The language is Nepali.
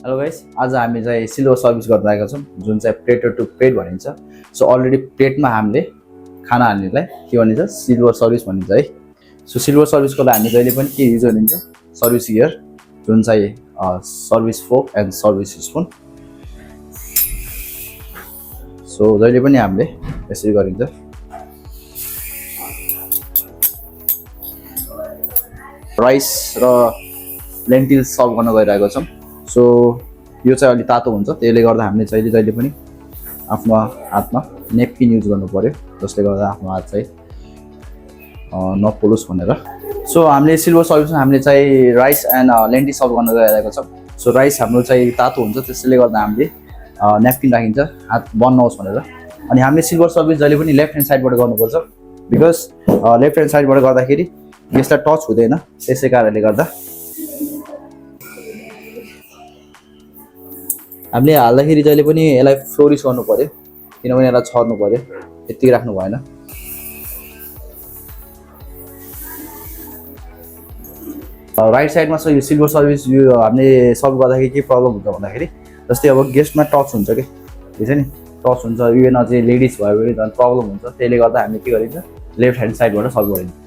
हेलो गाइस, आज हामी चाहिँ सिल्भर सर्भिस गर्न आएका छौँ जुन चाहिँ प्लेटर टु प्लेट भनिन्छ। सो अलरेडी प्लेटमा हामीले खाना हाल्नेलाई के भनिन्छ, सिल्भर सर्भिस भनिन्छ है। सो सिल्भर सर्भिसको लागि हामी जहिले पनि के युज गरिन्छ, सर्भिस गियर जुन चाहिँ service fork and service spoon. सो जहिले पनि हामीले यसरी गरिन्छ। राइस र लेन्टिल सर्भ गर्न गइरहेको छौँ। सो यो चाहिँ अलि तातो हुन्छ, त्यसले गर्दा हामीले जहिले पनि आफ्नो हातमा नेपकिन युज गर्नु पर्यो, जसले गर्दा आफ्नो हात चाहिँ नपोलोस् भनेर। सो हामीले सिल्भर सर्भिसमा हामीले चाहिँ राइस एन्ड लेन्टिल सर्भ गर्न गइरहेको छौँ। सो राइस हाम्रो चाहिँ तातो हुन्छ, त्यसले गर्दा हामीले नेपकिन राखिन्छ हात बन्द नहोस् भनेर। अनि हामीले सिल्भर सर्भिस जहिले पनि लेफ्ट ह्यान्ड साइडबाट गर्नुपर्छ, बिकज लेफ्ट ह्यान्ड साइडबाट गर्दाखेरि यसलाई टच हुँदैन। त्यसै कारणले गर्दा हामीले हाल्दाखेरि जहिले पनि यसलाई फ्लोरिस गर्नु पर्यो, किनभने यसलाई छर्नु पर्यो, यतिकै राख्नु भएन। राइट साइडमा यो सिल्भर सर्भिस यो हामीले सर्भ गर्दाखेरि के प्रब्लम हुन्छ भन्दाखेरि, जस्तै अब गेस्टमा टच हुन्छ कि हुन्छ नि, टच हुन्छ, इभन अझै लेडिज भयो भने झन् प्रब्लम हुन्छ। त्यसले गर्दा हामीले के गरिन्छ, लेफ्ट ह्यान्ड साइडबाट सर्भ गरिन्छ।